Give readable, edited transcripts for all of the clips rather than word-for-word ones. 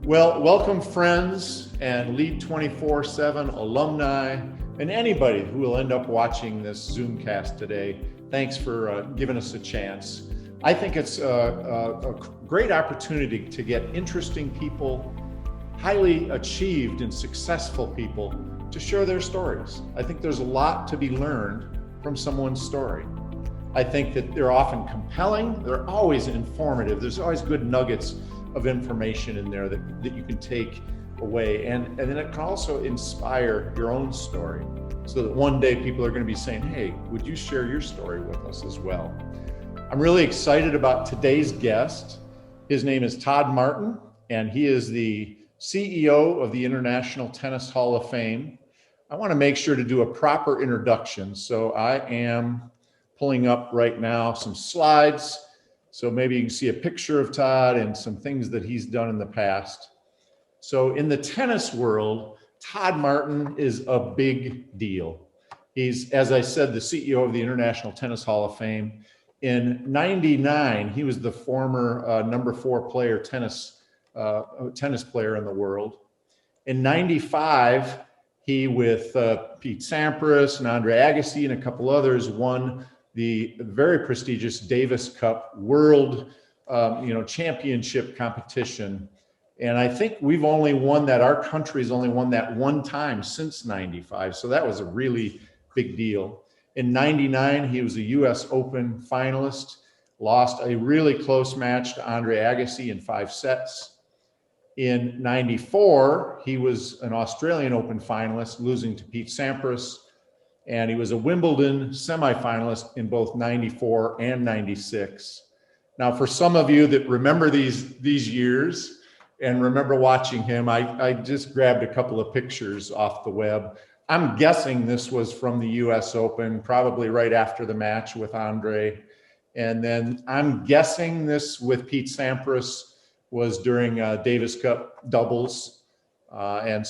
Well, welcome friends and Lead 24/7 alumni and anybody who will end up watching this Zoomcast today. Thanks for giving us a chance. I think it's a great opportunity to get interesting people, highly achieved and successful people to share their stories. I think there's a lot to be learned from someone's story. I think that they're often compelling, they're always informative, there's always good nuggets of information in there that you can take away. And then it can also inspire your own story so that one day people are going to be saying, hey, would you share your story with us as well? I'm really excited about today's guest. His name is Todd Martin, and he is the CEO of the International Tennis Hall of Fame. I want to make sure to do a proper introduction. So I am pulling up right now some slides. So maybe you can see a picture of Todd and some things that he's done in the past. So in the tennis world, Todd Martin is a big deal. He's, as I said, the CEO of the International Tennis Hall of Fame. In '99, he was the former number 4 player tennis player in the world. In '95, he with Pete Sampras and Andre Agassi and a couple others won the very prestigious Davis Cup World Championship competition. And I think we've only won that, our country's only won that one time since '95. So that was a really big deal. In '99, he was a US Open finalist, lost a really close match to Andre Agassi in 5 sets. In '94, he was an Australian Open finalist, losing to Pete Sampras. And he was a Wimbledon semifinalist in both '94 and '96. Now, for some of you that remember these years and remember watching him, I just grabbed a couple of pictures off the web. I'm guessing this was from the US Open, probably right after the match with Andre. And then I'm guessing this with Pete Sampras was during Davis Cup doubles. And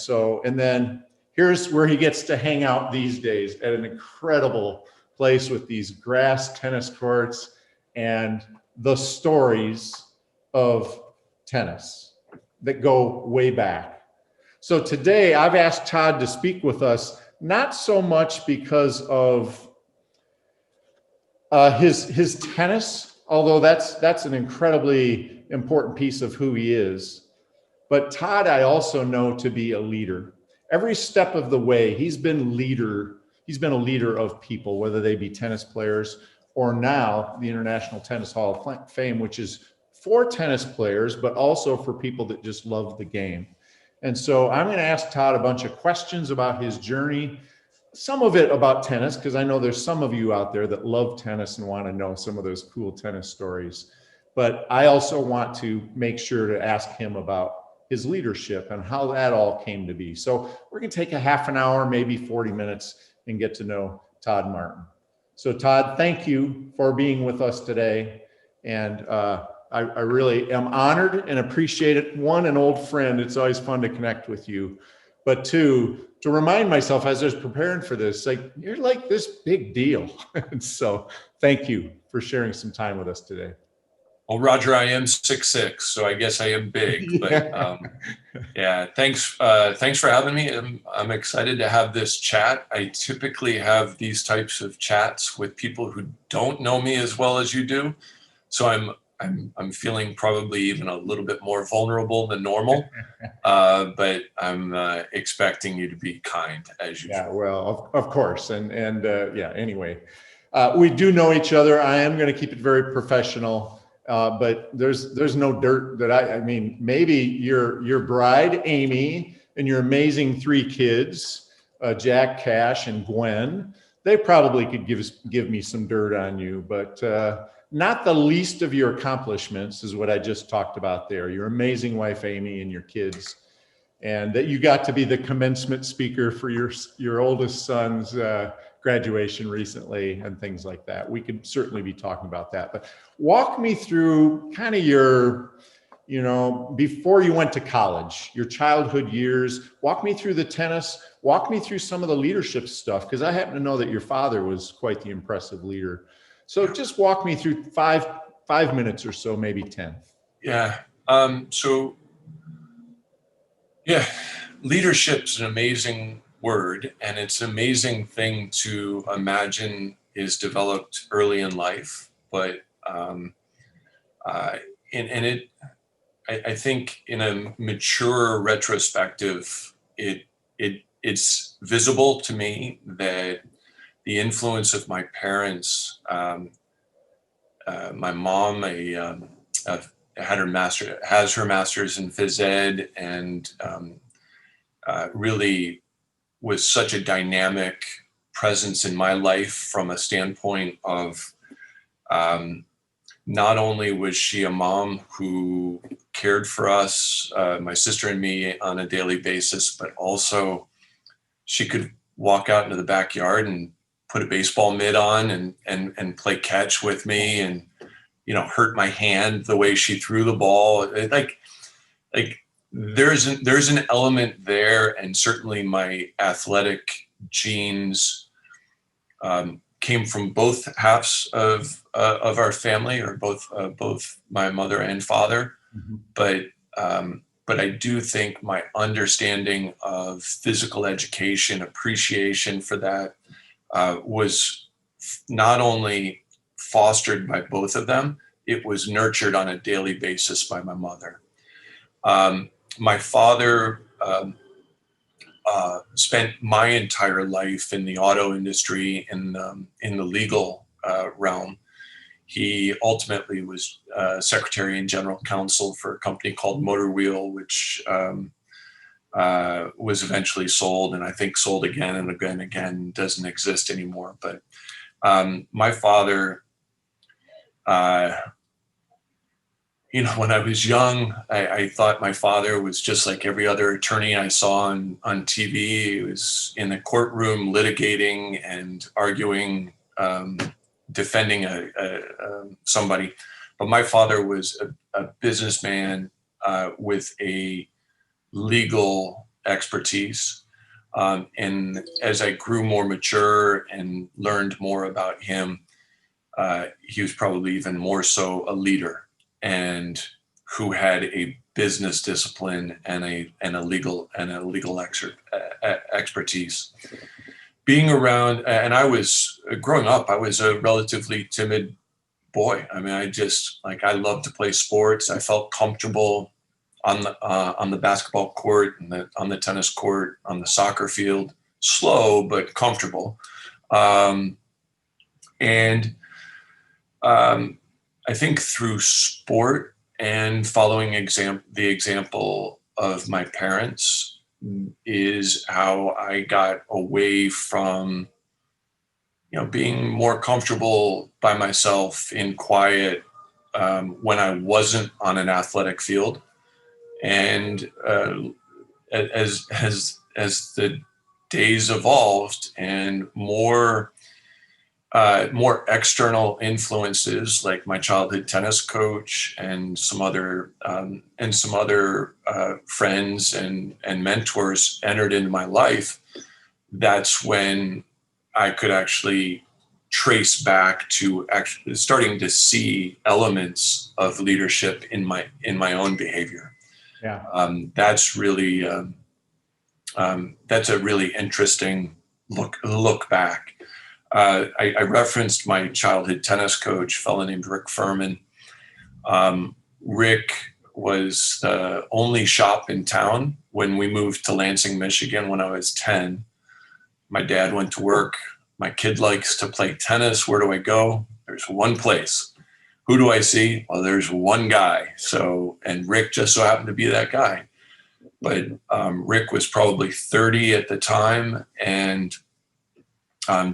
then here's where he gets to hang out these days at an incredible place with these grass tennis courts and the stories of tennis that go way back. So today I've asked Todd to speak with us, not so much because of his tennis, although that's an incredibly important piece of who he is. But Todd, I also know to be a leader. Every step of the way, he's been a leader of people, whether they be tennis players or now the International Tennis Hall of Fame, which is for tennis players, but also for people that just love the game. And so I'm going to ask Todd a bunch of questions about his journey, some of it about tennis, because I know there's some of you out there that love tennis and want to know some of those cool tennis stories. But I also want to make sure to ask him about his leadership and how that all came to be. So we're going to take a half an hour, maybe 40 minutes, and get to know Todd Martin. So Todd, thank you for being with us today. And I really am honored and appreciate it. One, an old friend. It's always fun to connect with you. But two, to remind myself as I was preparing for this, like, you're like this big deal. And so thank you for sharing some time with us today. Well, Rodger, I am 6'6", so I guess I am big. But thanks for having me. I'm excited to have this chat. I typically have these types of chats with people who don't know me as well as you do, so I'm feeling probably even a little bit more vulnerable than normal. But I'm expecting you to be kind as usual. Yeah, well, of course, Anyway, we do know each other. I am going to keep it very professional. But there's no dirt that I mean, maybe your bride, Amy, and your amazing 3 kids, Jack, Cash, and Gwen, they probably could give me some dirt on you, but not the least of your accomplishments is what I just talked about there. Your amazing wife, Amy, and your kids, and that you got to be the commencement speaker for your oldest son's graduation recently and things like that. We could certainly be talking about that, but walk me through kind of your, before you went to college, your childhood years. Walk me through the tennis, walk me through some of the leadership stuff, because I happen to know that your father was quite the impressive leader. So just walk me through five minutes or so, maybe 10. Yeah. So Yeah, leadership's an amazing word, and it's an amazing thing to imagine is developed early in life. But uh, and it, I think, in a mature retrospective, it's visible to me that the influence of my parents, my mom, uh, has her master's in phys ed, and really was such a dynamic presence in my life from a standpoint of, um, not only was she a mom who cared for us, my sister and me, on a daily basis, but also she could walk out into the backyard and put a baseball mitt on and play catch with me, and hurt my hand the way she threw the ball. Like there's an element there, and certainly my athletic genes came from both halves of our family, or both my mother and father. Mhm. But I do think my understanding of physical education, appreciation for that, was not only fostered by both of them, it was nurtured on a daily basis by my mother. My father spent my entire life in the auto industry, in the legal realm. He ultimately was secretary and general counsel for a company called Motor Wheel, which was eventually sold, and I think sold again and again and again, doesn't exist anymore. But my father, uh, when I was young, I thought my father was just like every other attorney I saw on TV. He was in the courtroom litigating and arguing, defending somebody. But my father was a businessman with a legal expertise. And as I grew more mature and learned more about him, he was probably even more so a leader, and who had a business discipline and a legal expertise. Being around, and I was growing up, I was a relatively timid boy. I mean, I loved to play sports. I felt comfortable on the basketball court, and on the tennis court, on the soccer field. Slow but comfortable, and I think through sport and following the example of my parents is how I got away from, being more comfortable by myself in quiet, when I wasn't on an athletic field. And as the days evolved, and more external influences, like my childhood tennis coach and some other friends and mentors entered into my life, that's when I could actually trace back to actually starting to see elements of leadership in my own behavior. Yeah. That's a really interesting look back. I referenced my childhood tennis coach, a fellow named Rick Furman. Rick was the only shop in town when we moved to Lansing, Michigan, when I was 10. My dad went to work. My kid likes to play tennis. Where do I go? There's one place. Who do I see? Well, there's one guy. And Rick just so happened to be that guy. But Rick was probably 30 at the time, and I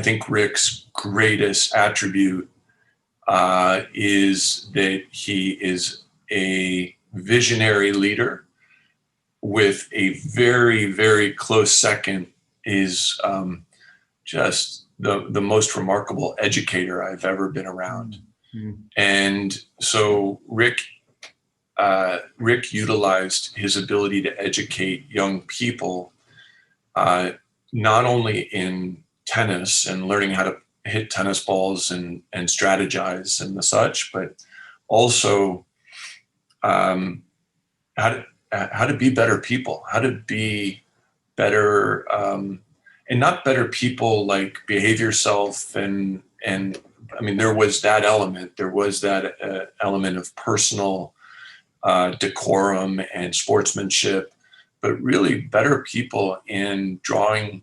think Rick's greatest attribute is that he is a visionary leader, with a very, very close second is just the most remarkable educator I've ever been around. Mm-hmm. And so Rick utilized his ability to educate young people, not only in tennis and learning how to hit tennis balls and strategize and the such, but also how be better people, how to be better, and not better people like behave yourself. And I mean, there was that element. There was that element of personal decorum and sportsmanship, but really better people in drawing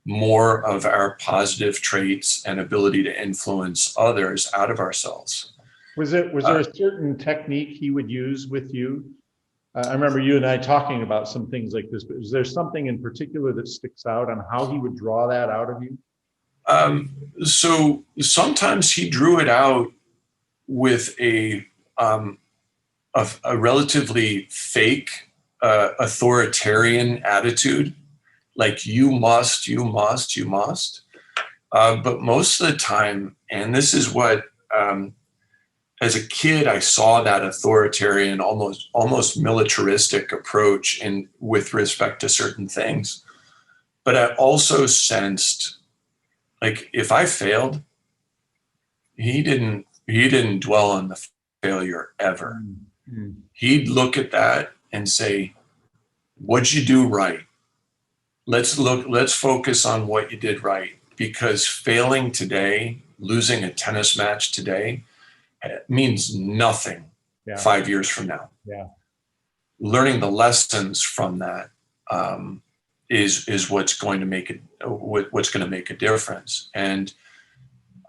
more of our positive traits and ability to influence others out of ourselves. Was there a certain technique he would use with you? I remember you and I talking about some things like this, but is there something in particular that sticks out on how he would draw that out of you? So sometimes he drew it out with a relatively fake authoritarian attitude, like you must. But most of the time, and this is what, as a kid, I saw that authoritarian, almost militaristic approach with respect to certain things. But I also sensed, like, if I failed, he didn't dwell on the failure ever. Mm-hmm. He'd look at that and say, what'd you do right? Let's focus on what you did right, because failing today, losing a tennis match today, means nothing 5 years from now. Yeah. Learning the lessons from that is what's going to make a difference. And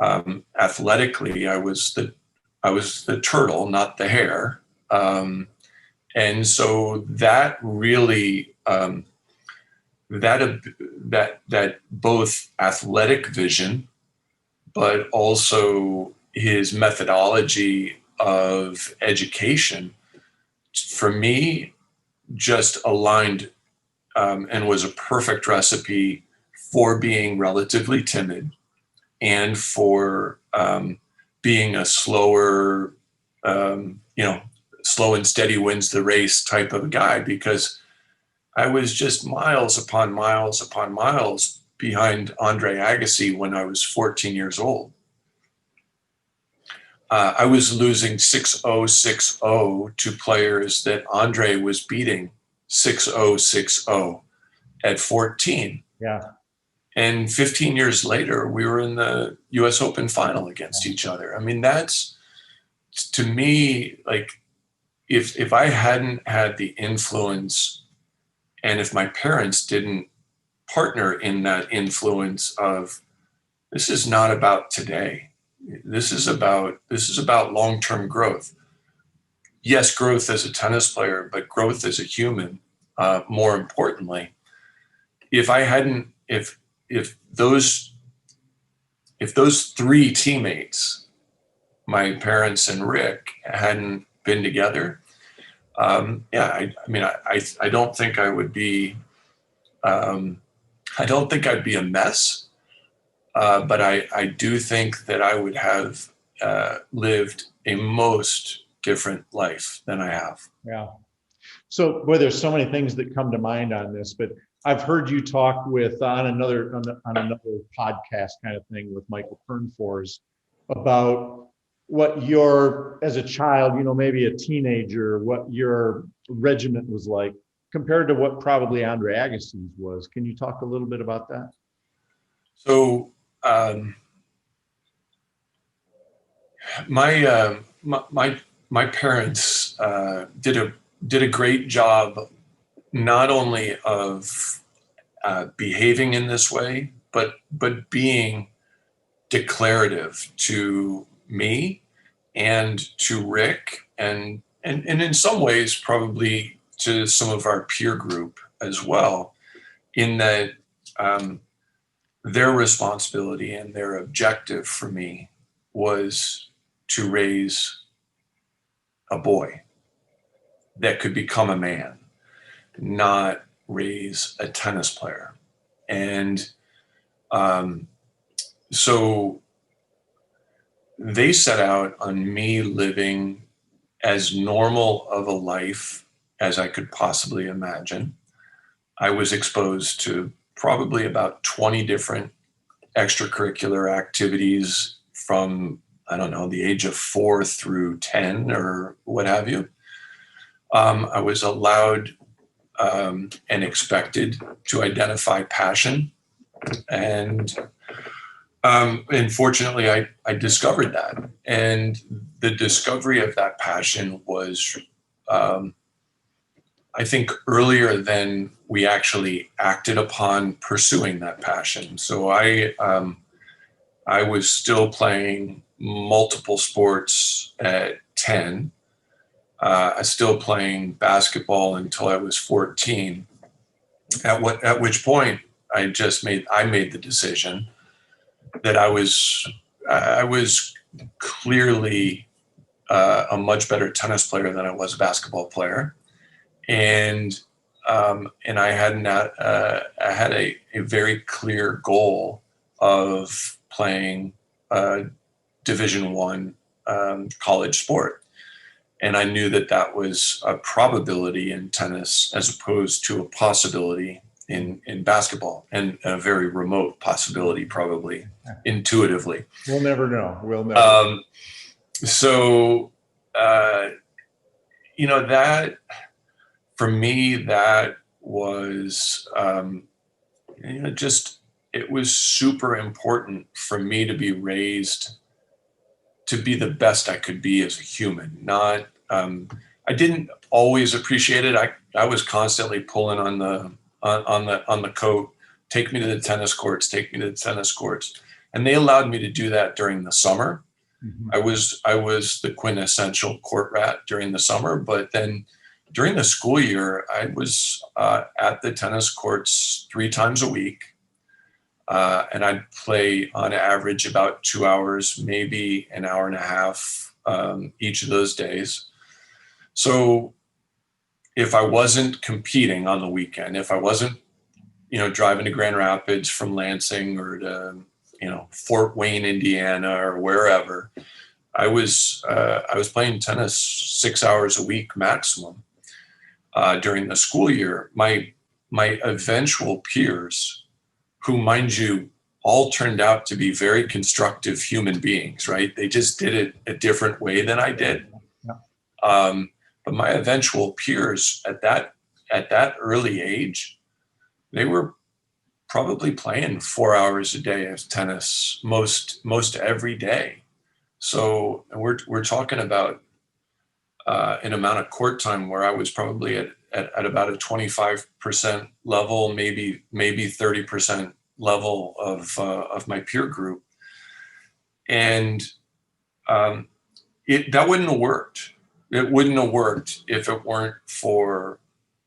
athletically, I was the turtle, not the hare. And so that really that both athletic vision, but also his methodology of education, for me, just aligned and was a perfect recipe for being relatively timid and for being a slower, slow and steady wins the race type of guy, because I was just miles upon miles behind Andre Agassi when I was 14 years old. I was losing 6-0, 6-0 to players that Andre was beating 6-0, 6-0 at 14. Yeah. And 15 years later, we were in the US Open final against each other. I mean, that's, to me, like, if I hadn't had the influence, and if my parents didn't partner in that influence of, this is not about today. This is about long-term growth. Yes, growth as a tennis player, but growth as a human, more importantly. If those three teammates, my parents and Rick, hadn't been together, I don't think I would be. I don't think I'd be a mess, but I do think that I would have lived a most different life than I have. Yeah. So, boy, there's so many things that come to mind on this, but I've heard you talk with on another podcast kind of thing with Michael Pernfors about what your, as a child, maybe a teenager, what your regiment was like compared to what probably Andre Agassi's was. Can you talk a little bit about that? So my parents did a great job, not only of behaving in this way, but being declarative to me and to Rick, and in some ways probably to some of our peer group as well, in that their responsibility and their objective for me was to raise a boy that could become a man, not raise a tennis player. And so they set out on me living as normal of a life as I could possibly imagine. I was exposed to probably about 20 different extracurricular activities from, I don't know, the age of 4 through 10 or what have you. I was allowed and expected to identify passion. And fortunately, I discovered that. And the discovery of that passion was, I think, earlier than we actually acted upon pursuing that passion. So I was still playing multiple sports at 10. I was still playing basketball until I was 14. At which point I made the decision that I was clearly a much better tennis player than I was a basketball player, and I had a very clear goal of playing Division I college sport. And I knew that was a probability in tennis as opposed to a possibility in basketball, and a very remote possibility, probably intuitively. We'll never know. We'll never. So, that for me, that was, it was super important for me to be raised to be the best I could be as a human. Not, I didn't always appreciate it. I was constantly pulling on the coat, take me to the tennis courts, take me to the tennis courts. And they allowed me to do that during the summer. Mm-hmm. I was the quintessential court rat during the summer, but then during the school year, I was at the tennis courts 3 times a week. And I'd play on average about 2 hours, maybe an hour and a half each of those days. So if I wasn't competing on the weekend, if I wasn't, driving to Grand Rapids from Lansing or to, Fort Wayne, Indiana, or wherever, I was playing tennis 6 hours a week maximum during the school year. My eventual peers, who, mind you, all turned out to be very constructive human beings, right? They just did it a different way than I did. Yeah. But my eventual peers at that early age, they were probably playing 4 hours a day of tennis most every day. So we're talking about an amount of court time where I was probably at about a 25% level, maybe 30% level of my peer group, and that wouldn't have worked. It wouldn't have worked if it weren't for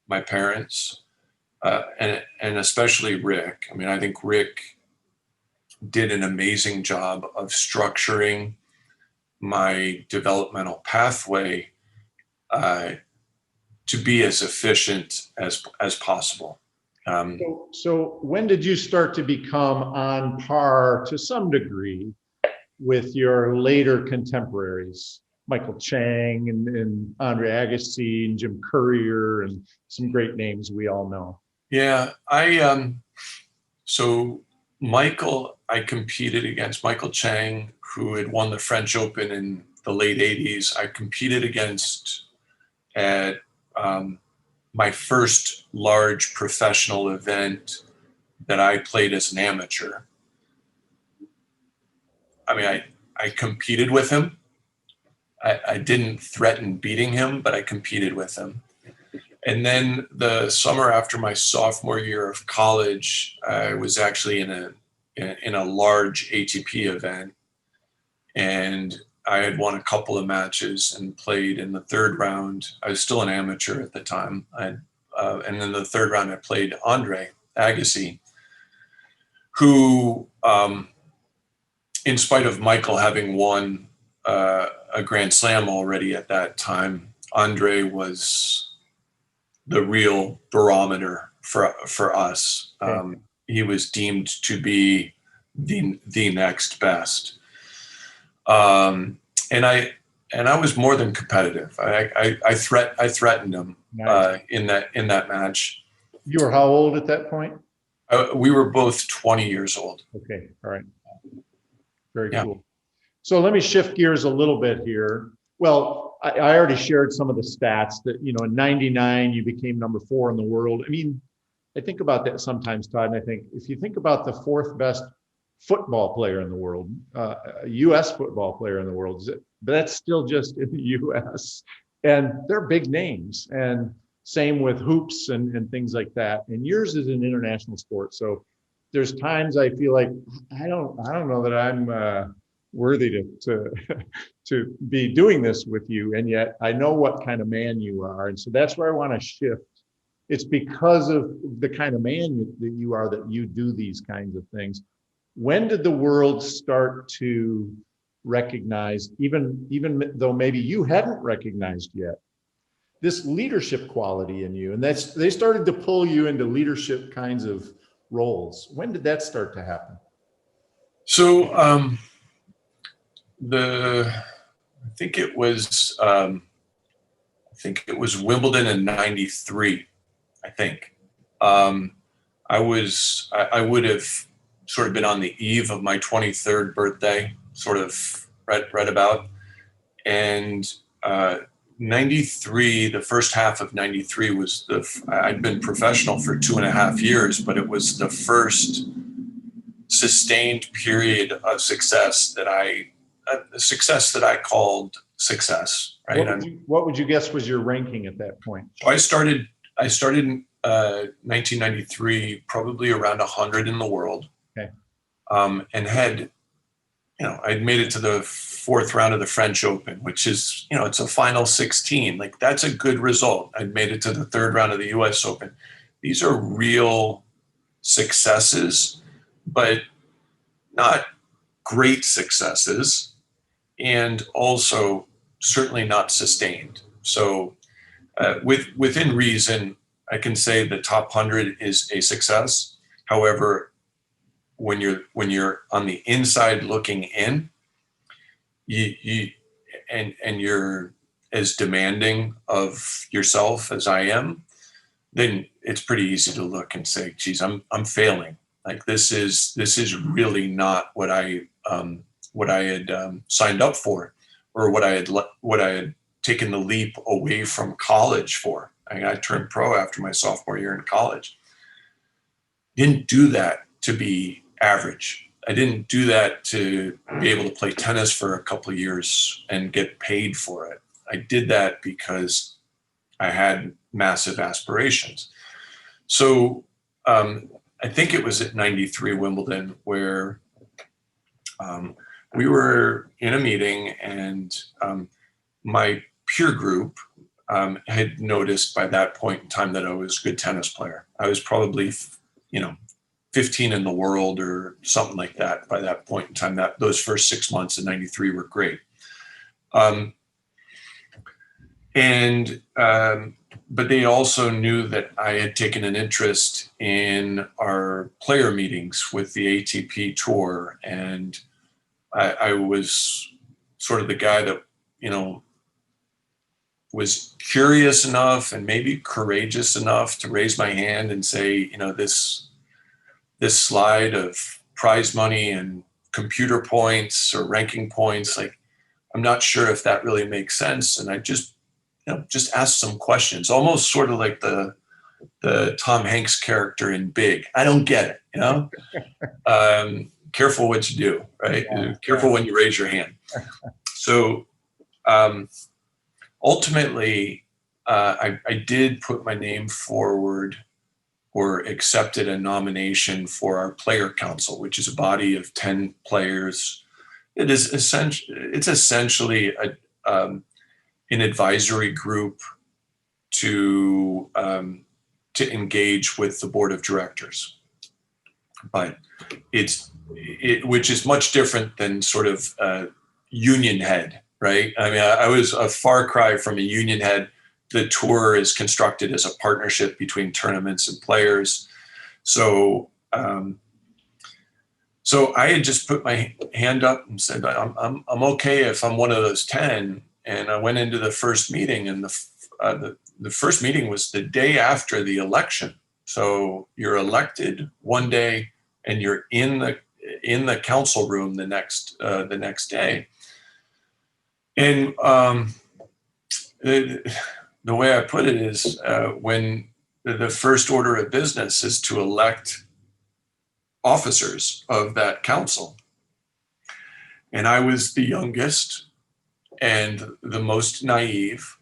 my parents, and especially Rick. I mean, I think Rick did an amazing job of structuring my developmental pathway to be as efficient as possible. So when did you start to become on par to some degree with your later contemporaries, Michael Chang and Andre Agassi and Jim Courier and some great names we all know? Yeah, so I competed against Michael Chang, who had won the French Open in the late 80s. I competed against at my first large professional event that I played as an amateur. I mean, I competed with him. I didn't threaten beating him, but I competed with him. And then the summer after my sophomore year of college, I was actually in a large ATP event, and I had won a couple of matches and played in the third round. I was still an amateur at the time. And in the third round, I played Andre Agassi, who, in spite of Michael having won a Grand Slam already at that time, Andre was the real barometer for us. He was deemed to be the next best. And I was more than competitive. I threatened him. Nice. in that match. You were how old at that point? We were both 20 years old. Okay, all right. Very cool. So let me shift gears a little bit here. Well, I already shared some of the stats that, in 99, you became number 4 in the world. I mean, I think about that sometimes, Todd, and I think if you think about the 4th best football player in the world, a U.S. football player in the world, but that's still just in the U.S. And they're big names. And same with hoops and things like that. And yours is an international sport. So there's times I feel like I don't know that I'm worthy to to be doing this with you, and yet I know what kind of man you are, and so that's where I want to shift. It's because of the kind of man that you are that you do these kinds of things. When did the world start to recognize, even though maybe you hadn't recognized yet, this leadership quality in you, and they started to pull you into leadership kinds of roles? When did that start to happen? So I think it was Wimbledon in '93. I think I would have sort of been on the eve of my 23rd birthday, sort of right about, and 93, the first half of 93 was I'd been professional for 2.5 years, but it was the first sustained period of success that I called success, right? What would you guess was your ranking at that point? So I started in 1993, probably around 100 in the world. Okay. And had, I'd made it to the 4th round of the French Open, which is, it's a final 16. Like, that's a good result. I'd made it to the 3rd round of the US Open. These are real successes, but not great successes, and also certainly not sustained. So within reason, I can say the top 100 is a success. However, when you're on the inside looking in, and you're as demanding of yourself as I am, then it's pretty easy to look and say, geez, I'm failing. Like, this is really not what I had signed up for, or what I had taken the leap away from college for. I turned pro after my sophomore year in college. Didn't do that to be average. I didn't do that to be able to play tennis for a couple of years and get paid for it. I did that because I had massive aspirations. So I think it was at 93 Wimbledon where we were in a meeting, and my peer group had noticed by that point in time that I was a good tennis player. I was probably, 15 in the world or something like that by that point in time. That those first 6 months in 93 were great. But they also knew that I had taken an interest in our player meetings with the ATP Tour, and I was sort of the guy that, was curious enough and maybe courageous enough to raise my hand and say, this slide of prize money and computer points or ranking points, like, I'm not sure if that really makes sense. And I just ask some questions, almost sort of like the Tom Hanks character in Big. I don't get it, careful what you do, right? Yeah, careful when you raise your hand. So ultimately, I did put my name forward, or accepted a nomination for our player council, which is a body of 10 players. It's essentially an advisory group to engage with the board of directors, but which is much different than sort of union head, right? I mean, I was a far cry from a union head. The tour is constructed as a partnership between tournaments and players. So I had just put my hand up and said, I'm okay if I'm one of those 10. And I went into the first meeting, and the first meeting was the day after the election. So you're elected one day, and you're in the council room the next day. And the way I put it is when the first order of business is to elect officers of that council. And I was the youngest and the most naive,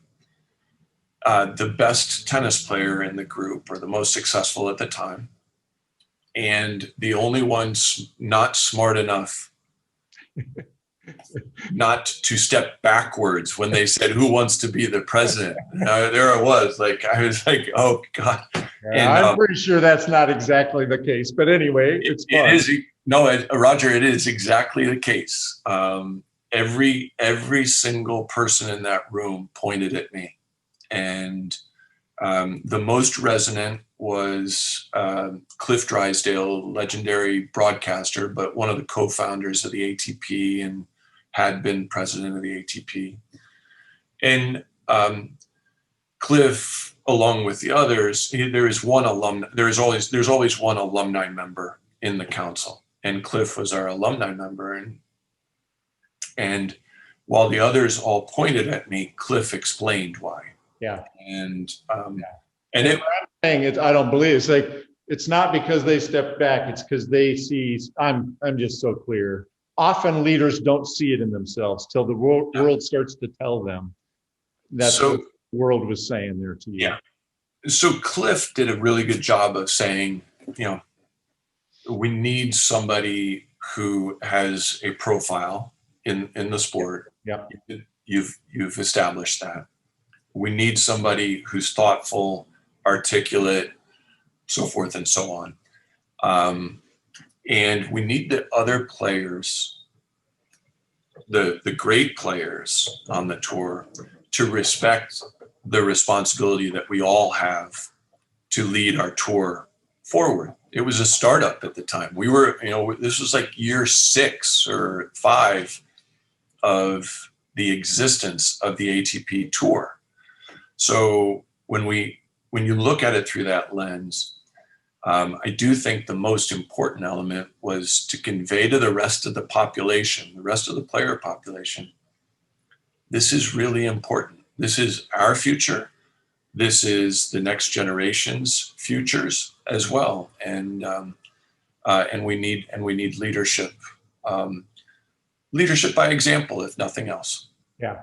the best tennis player in the group, or the most successful at the time, and the only one not smart enough not to step backwards when they said, "Who wants to be the president?" There I was, I was like, "Oh God!" And I'm pretty sure that's not exactly the case, but anyway, it's fun. It is. No, Rodger, it is exactly the case. Every single person in that room pointed at me, and the most resonant was Cliff Drysdale, legendary broadcaster, but one of the co-founders of the ATP and had been president of the ATP. And Cliff, along with the others, there's always one alumni member in the council, and Cliff was our alumni member. And while the others all pointed at me, Cliff explained why. Yeah. And and it, I don't believe it's like, it's not because they step back, it's because they see, I'm just so clear. Often leaders don't see it in themselves till the world starts to tell them. That's what the world was saying there to you. Yeah. So Cliff did a really good job of saying, we need somebody who has a profile in the sport. Yeah. You've established that. We need somebody who's thoughtful, articulate, so forth and so on. And we need the other players, the great players on the tour, to respect the responsibility that we all have to lead our tour forward. It was a startup at the time. We were, this was like year 6 or 5 of the existence of the ATP tour. So when you look at it through that lens, I do think the most important element was to convey to the rest of the population, the rest of the player population, this is really important. This is our future. This is the next generation's futures as well, and we need leadership, leadership by example, if nothing else. Yeah.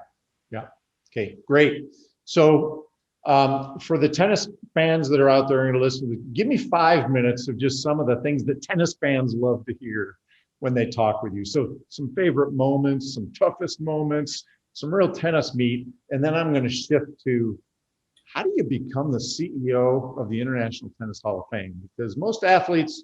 Okay, great. So for the tennis fans that are out there and going to listen, give me 5 minutes of just some of the things that tennis fans love to hear when they talk with you. So some favorite moments, some toughest moments, some real tennis meat, and then I'm going to shift to how do you become the CEO of the International Tennis Hall of Fame? Because most athletes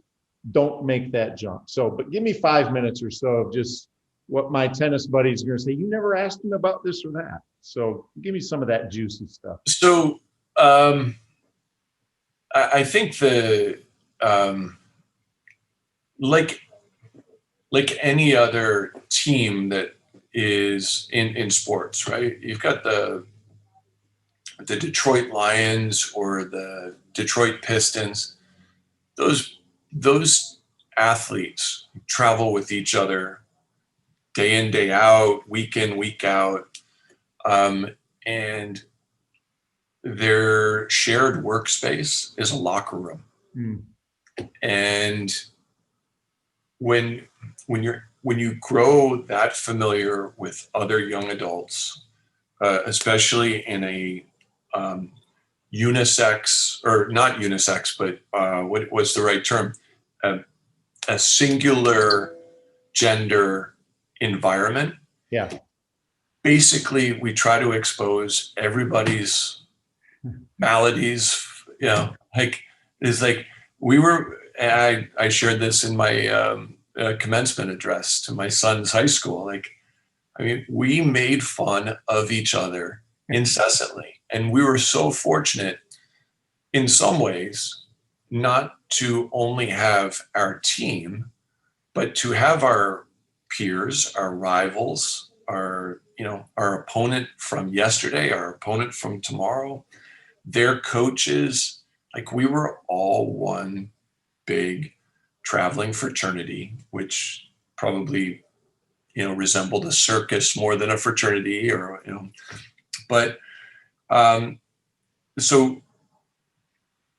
don't make that jump. So, but give me 5 minutes or so of just what my tennis buddies are going to say. You never asked him about this or that. So give me some of that juicy stuff. So I think like any other team that is in sports, right? You've got the Detroit Lions or the Detroit Pistons. Those athletes travel with each other day in, day out, week in, week out. And their shared workspace is a locker room. Mm. And when you grow that familiar with other young adults, especially in a unisex, or not unisex, but what's the right term? A singular gender environment. Yeah. Basically, we try to expose everybody's maladies. I shared this in my commencement address to my son's high school. We made fun of each other incessantly. And we were so fortunate in some ways not to only have our team, but to have our peers, our rivals, our opponent from yesterday, our opponent from tomorrow, their coaches. We were all one big traveling fraternity, which probably, resembled a circus more than a fraternity, but So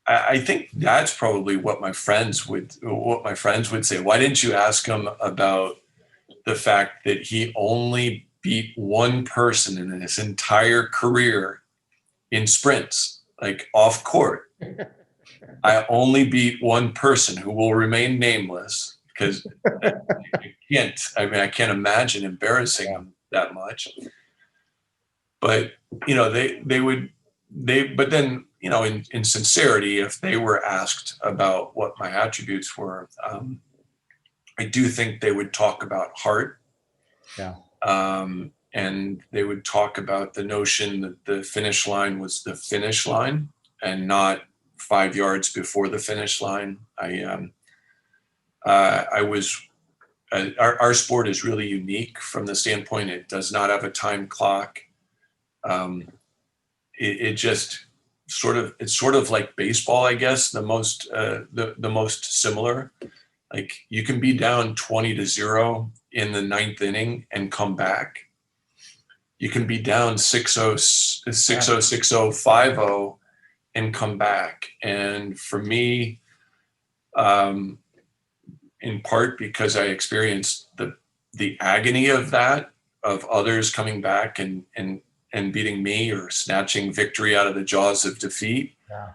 I think that's probably what my friends would say. Why didn't you ask him about the fact that he only beat one person in his entire career in sprints, like off court? I only beat one person who will remain nameless, because I can't imagine embarrassing him that much. But, but then, in sincerity, if they were asked about what my attributes were, I do think they would talk about heart. Yeah. And they would talk about the notion that the finish line was the finish line and not 5 yards before the finish line. Our sport is really unique from the standpoint it does not have a time clock. It just it's sort of like baseball, I guess, the most similar. Like, you can be down 20-0 in the ninth inning and come back. You can be down 6-0, 6-0, 5-0 and come back. And for me, in part because I experienced the agony of that, of others coming back and beating me or snatching victory out of the jaws of defeat. Yeah.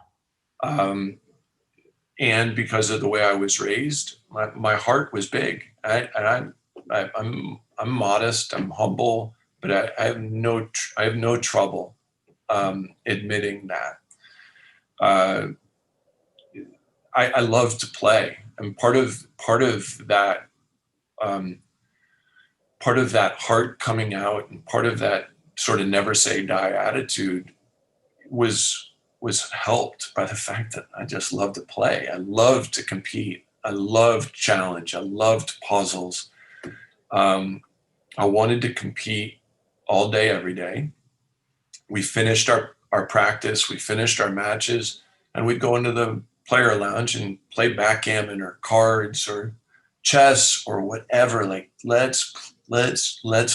And because of the way I was raised, my heart was big. I'm modest, I'm humble, but I have no trouble admitting that. I love to play, and part of that heart coming out, and part of that sort of never say die attitude was helped by the fact that I just love to play. I love to compete. I loved challenge. I loved puzzles. I wanted to compete all day, every day. We finished our practice, we finished our matches, and we'd go into the player lounge and play backgammon or cards or chess or whatever. Like, let's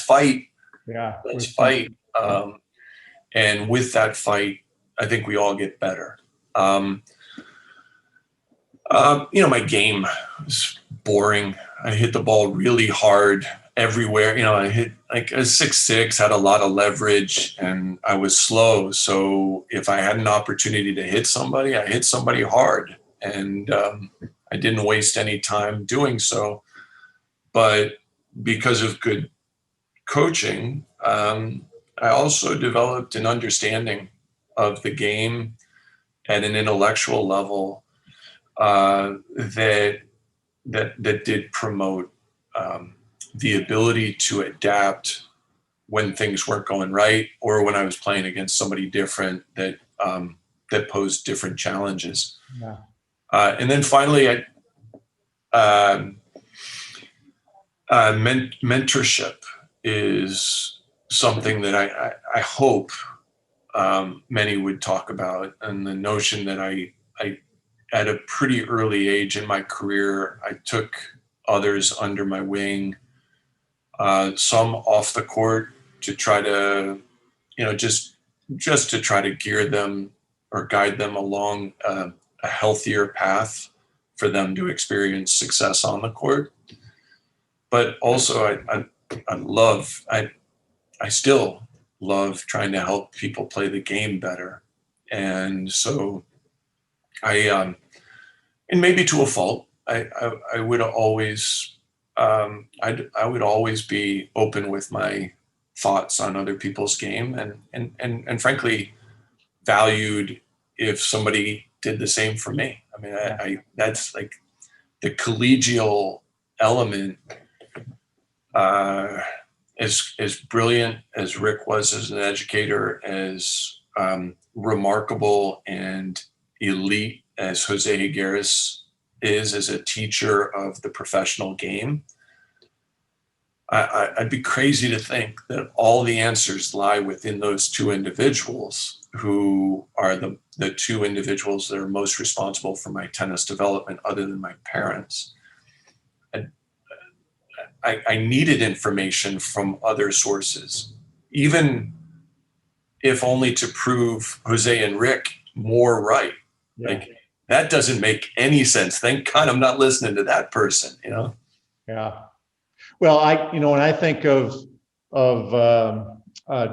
fight. Yeah. Let's fight. And with that fight, I think we all get better. My game was boring. I hit the ball really hard everywhere. I hit, like, a 6'6", had a lot of leverage, and I was slow. So if I had an opportunity to hit somebody, I hit somebody hard, and I didn't waste any time doing so. But because of good coaching, I also developed an understanding of the game at an intellectual level that did promote the ability to adapt when things weren't going right, or when I was playing against somebody different that posed different challenges. Yeah. And then finally, mentorship is something that I hope many would talk about, and the notion that I at a pretty early age in my career, I took others under my wing, some off the court, to try to, just to try to gear them or guide them along a healthier path for them to experience success on the court. But also, I still love trying to help people play the game better. And so and maybe to a fault, I would always, I would always be open with my thoughts on other people's game, and frankly valued if somebody did the same for me. I mean, I that's like the collegial element. As brilliant as Rick was as an educator, as remarkable and elite as Jose Higueras is as a teacher of the professional game, I'd be crazy to think that all the answers lie within those two individuals, who are the two individuals that are most responsible for my tennis development, other than my parents. I needed information from other sources, even if only to prove Jose and Rick more right. Yeah. Like, that doesn't make any sense. Thank God I'm not listening to that person, you know? Yeah. Well, when I think of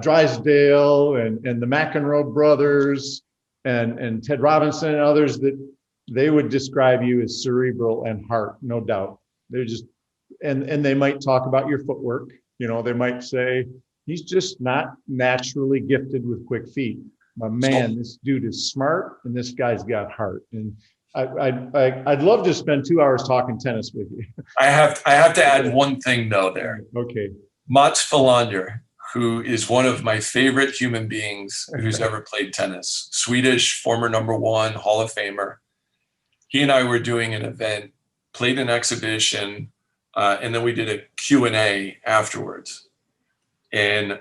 Drysdale and the McEnroe brothers and Ted Robinson and others, that they would describe you as cerebral and heart, no doubt. They're just, and they might talk about your footwork. They might say he's just not naturally gifted with quick feet. But man, this dude is smart, and this guy's got heart. And I'd love to spend 2 hours talking tennis with you. I have to add one thing though there. Okay. Mats Wilander, who is one of my favorite human beings who's ever played tennis, Swedish, former #1 Hall of Famer. He and I were doing an event, played an exhibition, and then we did a Q&A afterwards. And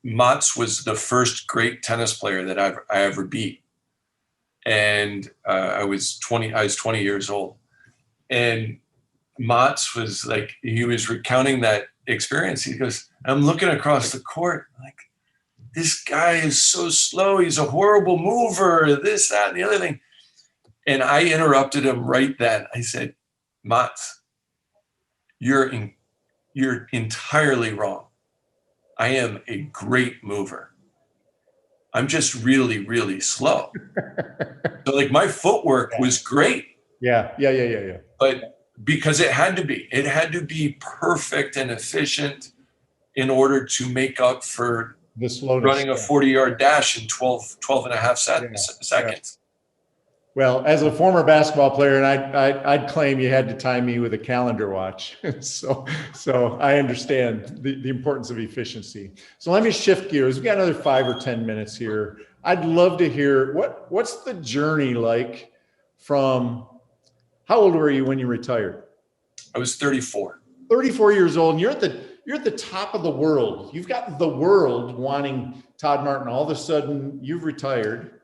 Mats was the first great tennis player that I ever beat. And I was 20 years old. And Mats was like, he was recounting that experience. He goes, I'm looking across the court, like, this guy is so slow. He's a horrible mover, this, that, and the other thing. And I interrupted him right then. I said, Mats, you're entirely wrong. I am a great mover. I'm just really, really slow. So like, my footwork was great. Yeah. But because it had to be perfect and efficient in order to make up for the slowness, running a 40-yard dash in 12 and a half seconds. Yeah. Well, as a former basketball player, and I'd claim you had to time me with a calendar watch. So I understand the importance of efficiency. So let me shift gears. We've got another 5 or 10 minutes here. I'd love to hear what's the journey like from, how old were you when you retired? I was 34. 34 years old, and you're at the top of the world. You've got the world wanting Todd Martin. All of a sudden, you've retired.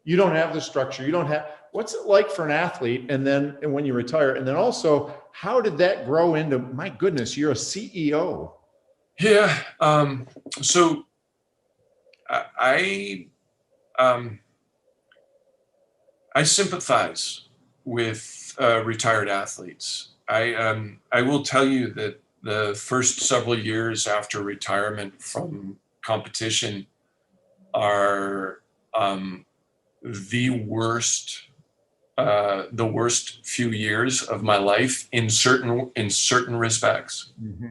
You don't have the structure. You don't have, what's it like for an athlete? And when you retire, and then also, how did that grow into, my goodness, you're a CEO? Yeah. So I sympathize with retired athletes. I will tell you that the first several years after retirement from competition are the worst few years of my life in certain respects. Mm-hmm.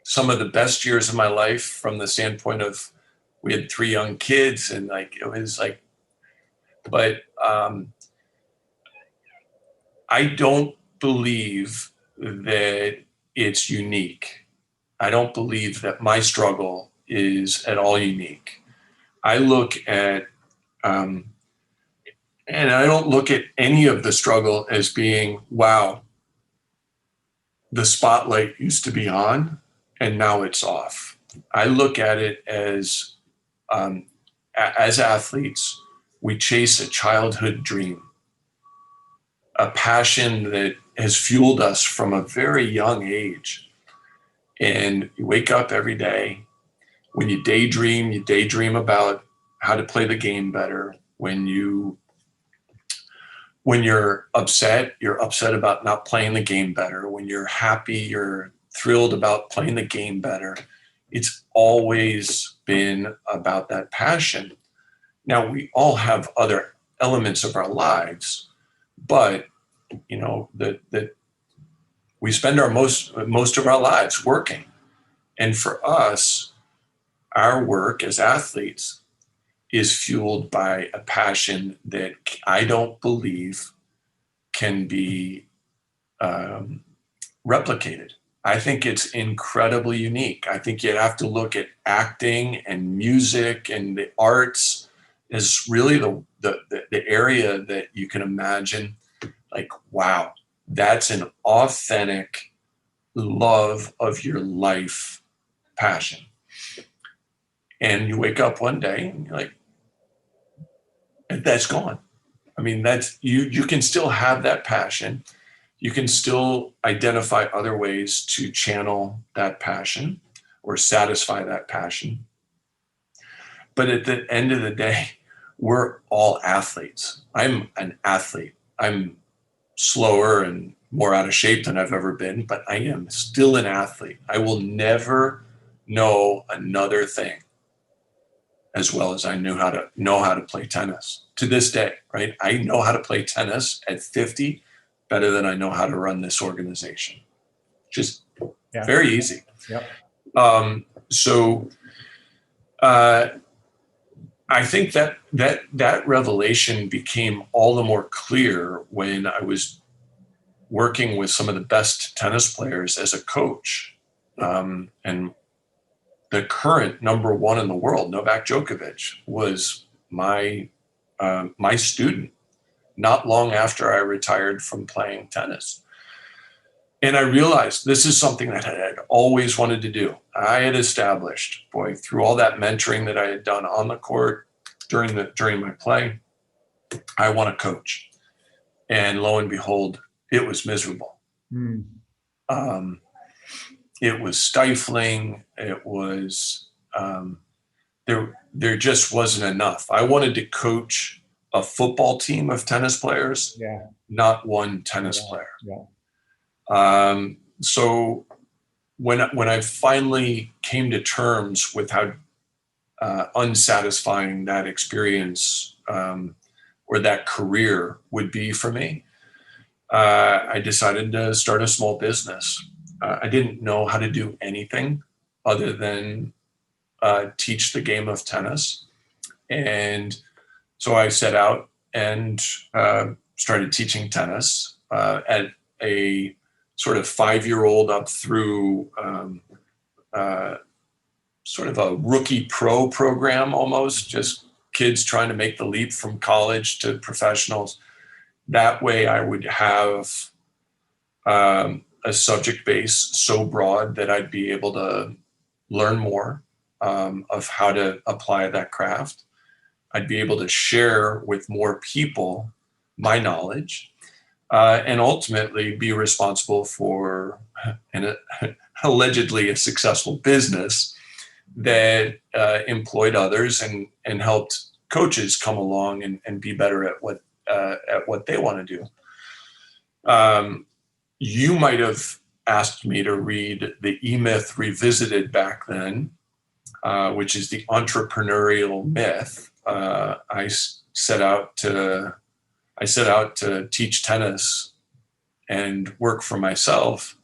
Some of the best years of my life from the standpoint of, we had 3 young kids, and like, it was like, but I don't believe that it's unique. I don't believe that my struggle is at all unique. I look at, and I don't look at any of the struggle as being, wow, the spotlight used to be on and now it's off. I look at it as athletes, we chase a childhood dream, a passion that has fueled us from a very young age. And you wake up every day. When you daydream about how to play the game better. When you're upset about not playing the game better. When you're happy, you're thrilled about playing the game better. It's always been about that passion. Now, we all have other elements of our lives, but that we spend most of our lives working. And for us, our work as athletes is fueled by a passion that I don't believe can be replicated. I think it's incredibly unique. I think you'd have to look at acting and music and the arts as really the area that you can imagine, like, wow, that's an authentic love of your life passion. And you wake up one day and you're like, that's gone. I mean, that's, you can still have that passion. You can still identify other ways to channel that passion or satisfy that passion. But at the end of the day, we're all athletes. I'm an athlete. I'm slower and more out of shape than I've ever been, but I am still an athlete. I will never know another thing as well as I know how to play tennis to this day, right? I know how to play tennis at 50 better than I know how to run this organization. Just very easy. Yep. So I think that revelation became all the more clear when I was working with some of the best tennis players as a coach. And the current number one in the world, Novak Djokovic, was my student not long after I retired from playing tennis. And I realized this is something that I had always wanted to do. I had established, through all that mentoring that I had done on the court during my play, I want to coach. And lo and behold, it was miserable. It was stifling. It was there just wasn't enough. I wanted to coach a football team of tennis players, not one tennis player. So when I finally came to terms with how unsatisfying that experience or that career would be for me, I decided to start a small business. I didn't know how to do anything other than teach the game of tennis. And so I set out and started teaching tennis at a sort of 5-year-old up through sort of a rookie pro program almost, just kids trying to make the leap from college to professionals. That way I would have a subject base so broad that I'd be able to learn more of how to apply that craft. I'd be able to share with more people my knowledge and ultimately be responsible for an allegedly a successful business that employed others and helped coaches come along and be better at what they want to do. You might have asked me to read the E-Myth Revisited back then, which is the entrepreneurial myth. I set out to teach tennis and work for myself.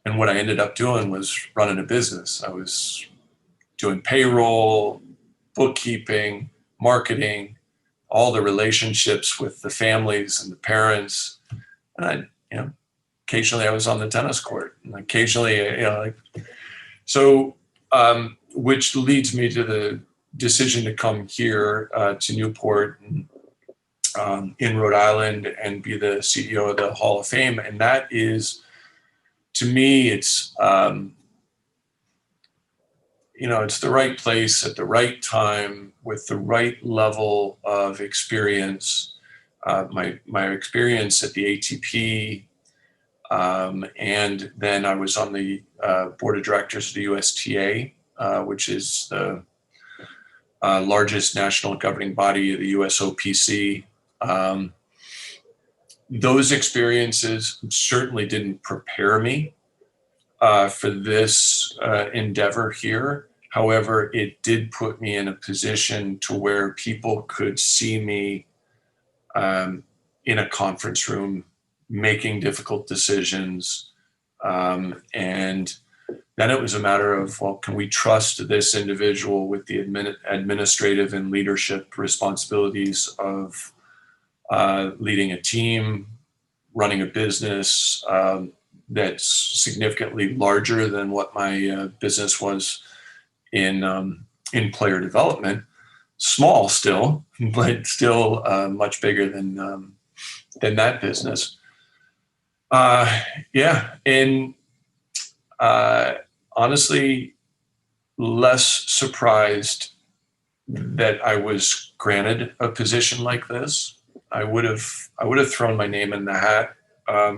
And what I ended up doing was running a business. I was doing payroll, bookkeeping, marketing, all the relationships with the families and the parents. And occasionally I was on the tennis court, and occasionally, which leads me to the decision to come here to Newport and, in Rhode Island and be the CEO of the Hall of Fame. And that is, to me, it's the right place at the right time with the right level of experience. My experience at the ATP, and then I was on the board of directors of the USTA, which is the largest national governing body of the USOPC. Those experiences certainly didn't prepare me for this endeavor here. However, it did put me in a position to where people could see me in a conference room making difficult decisions. And then it was a matter of, well, can we trust this individual with the administrative and leadership responsibilities of leading a team, running a business that's significantly larger than what my business was in player development. Small still, but still much bigger than that business. And honestly, less surprised that I was granted a position like this. I would have thrown my name in the hat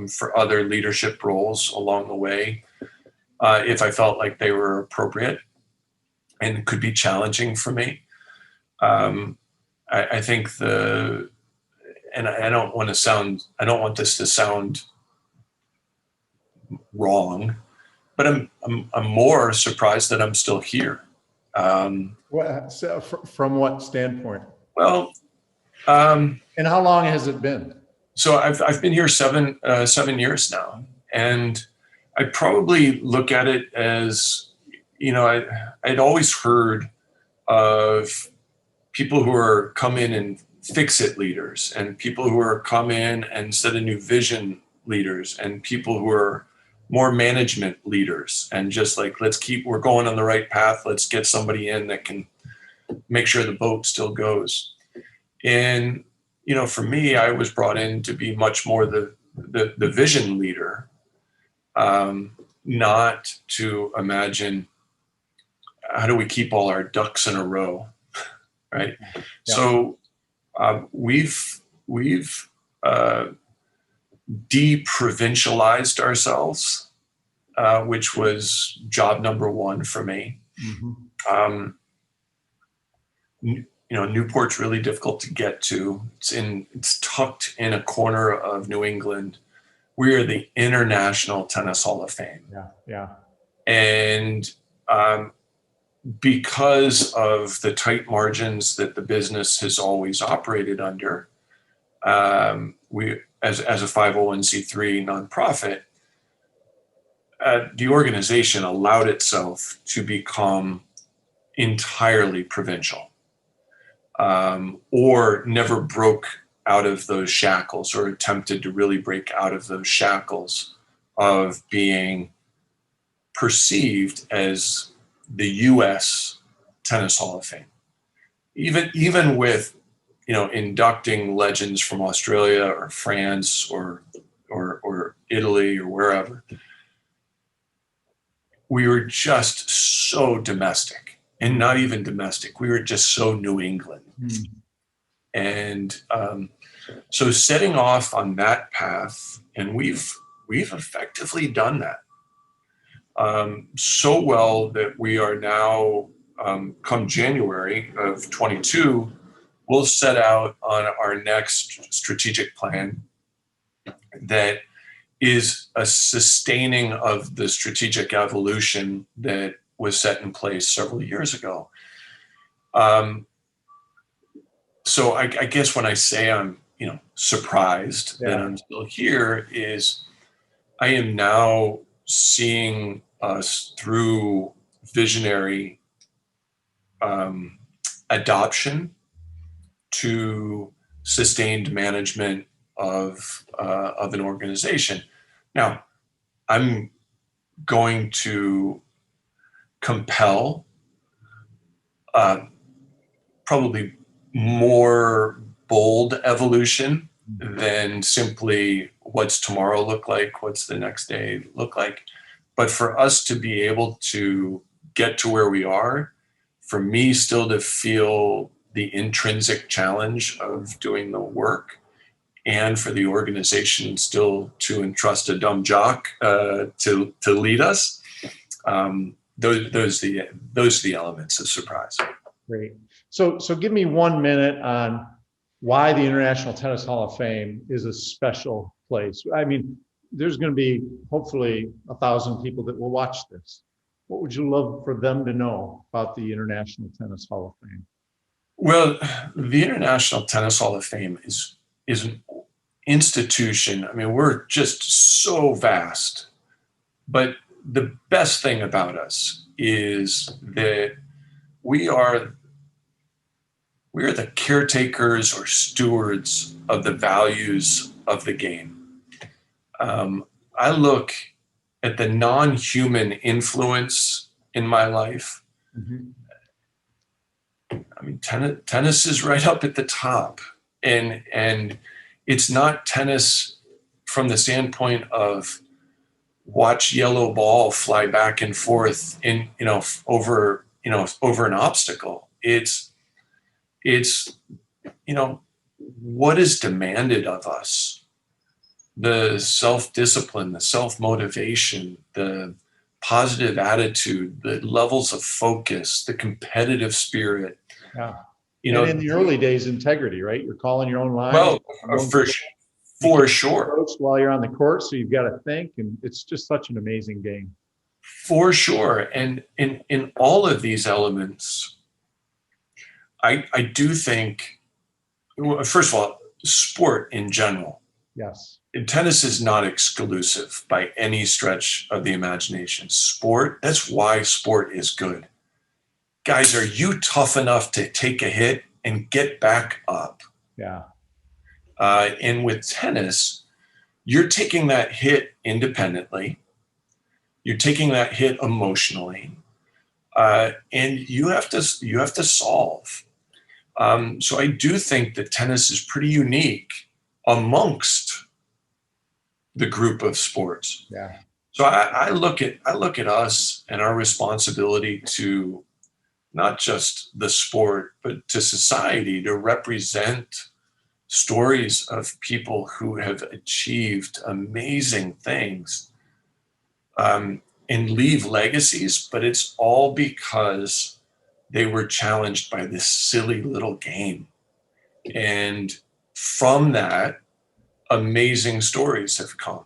for other leadership roles along the way if I felt like they were appropriate and could be challenging for me. I think and I don't want this to sound wrong, but I'm more surprised that I'm still here. So from what standpoint? Well, and how long has it been? So I've been here 7 years now, and I probably look at it as, I'd always heard of people who are come in and fix it leaders, and people who are come in and set a new vision leaders, and people who are more management leaders, and just like, we're going on the right path. Let's get somebody in that can make sure the boat still goes. And, for me, I was brought in to be much more the vision leader, not to imagine how do we keep all our ducks in a row, right? Yeah. So we've de-provincialized ourselves, which was job number one for me. Mm-hmm. Newport's really difficult to get to. It's tucked in a corner of New England. We are the International Tennis Hall of Fame. Yeah. And because of the tight margins that the business has always operated under, we, as a 501c3 nonprofit, the organization allowed itself to become entirely provincial. Or never broke out of those shackles, or attempted to really break out of those shackles of being perceived as the U.S. Tennis Hall of Fame. Even with, inducting legends from Australia or France or Italy or wherever, we were just so domestic. And not even domestic. We were just so New England. Mm. And so setting off on that path, and we've effectively done that so well that we are now, come January of 22, we'll set out on our next strategic plan that is a sustaining of the strategic evolution that was set in place several years ago. So I guess when I say I'm, surprised that I'm still here, is I am now seeing us through visionary adoption to sustained management of an organization. Now, I'm going to compel probably more bold evolution than simply what's tomorrow look like, what's the next day look like. But for us to be able to get to where we are, for me still to feel the intrinsic challenge of doing the work, and for the organization still to entrust a dumb jock to lead us, those are the elements of surprise. Great. So give me 1 minute on why the International Tennis Hall of Fame is a special place. I mean, there's going to be hopefully 1,000 people that will watch this. What would you love for them to know about the International Tennis Hall of Fame? Well, the International Tennis Hall of Fame is an institution. I mean, we're just so vast, but the best thing about us is that we are the caretakers or stewards of the values of the game. I look at the non-human influence in my life. Mm-hmm. I mean, tennis is right up at the top, and it's not tennis from the standpoint of watch yellow ball fly back and forth over an obstacle. It's what is demanded of us, the self-discipline, the self-motivation, the positive attitude, the levels of focus, the competitive spirit. Yeah. You And know, in the early days, integrity, right? You're calling your own line. well, for sure. Coach while you're on the court, so you've got to think, and it's just such an amazing game. For sure. And in all of these elements, I do think, well, first of all, sport in general. Yes. Tennis is not exclusive by any stretch of the imagination. Sport, that's why sport is good. Guys, are you tough enough to take a hit and get back up? Yeah. And with tennis, you're taking that hit independently. You're taking that hit emotionally, and you have to solve. So I do think that tennis is pretty unique amongst the group of sports. Yeah. So I look at us and our responsibility to not just the sport, but to society, to represent stories of people who have achieved amazing things, and leave legacies, but it's all because they were challenged by this silly little game. And from that, amazing stories have come.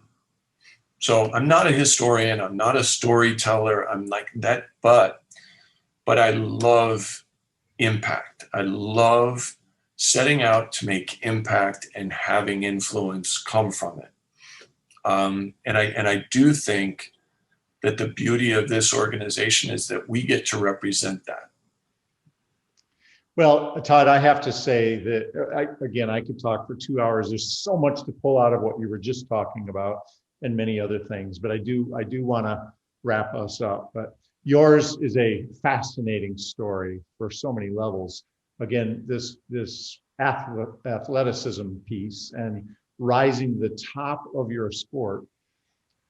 So I'm not a historian, I'm not a storyteller, I'm like that, but I love impact. I love setting out to make impact and having influence come from it. And I do think that the beauty of this organization is that we get to represent that. Well, Todd, I have to say that, I could talk for 2 hours. There's so much to pull out of what you were just talking about and many other things, but I do want to wrap us up. But yours is a fascinating story for so many levels. Again, this athleticism piece and rising to the top of your sport,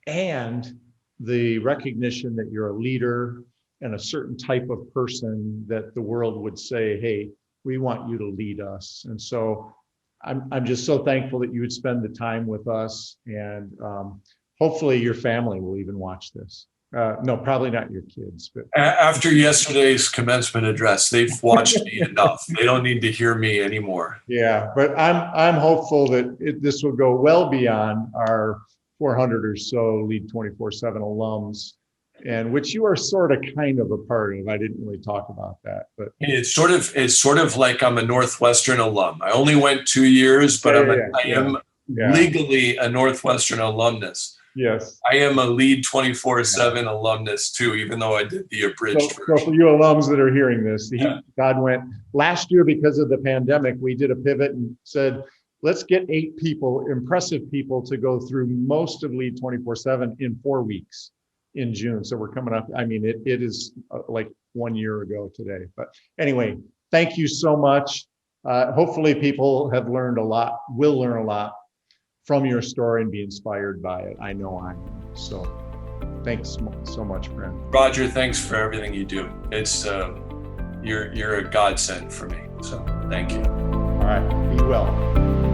and the recognition that you're a leader and a certain type of person that the world would say, hey, we want you to lead us. And so I'm just so thankful that you would spend the time with us, and hopefully your family will even watch this. No, probably not your kids, but after yesterday's commencement address, they've watched me enough. They don't need to hear me anymore. Yeah, but I'm hopeful that this will go well beyond our 400 or so Lead 24/7 alums, and which you are sort of kind of a part of. I didn't really talk about that, but it's sort of like I'm a Northwestern alum. I only went 2 years, but I am legally a Northwestern alumnus. Yes. I am a Lead 24/7 alumnus too, even though I did the abridged version. So for you alums that are hearing this, God went last year because of the pandemic. We did a pivot and said, let's get 8 people, impressive people, to go through most of Lead 24/7 in 4 weeks in June. So we're coming up. I mean, it is like 1 year ago today. But anyway, thank you so much. Hopefully people have learned a lot, will learn a lot from your story and be inspired by it. I know I am. So thanks so much, friend. Rodger, thanks for everything you do. It's you're a godsend for me. So thank you. All right. Be well.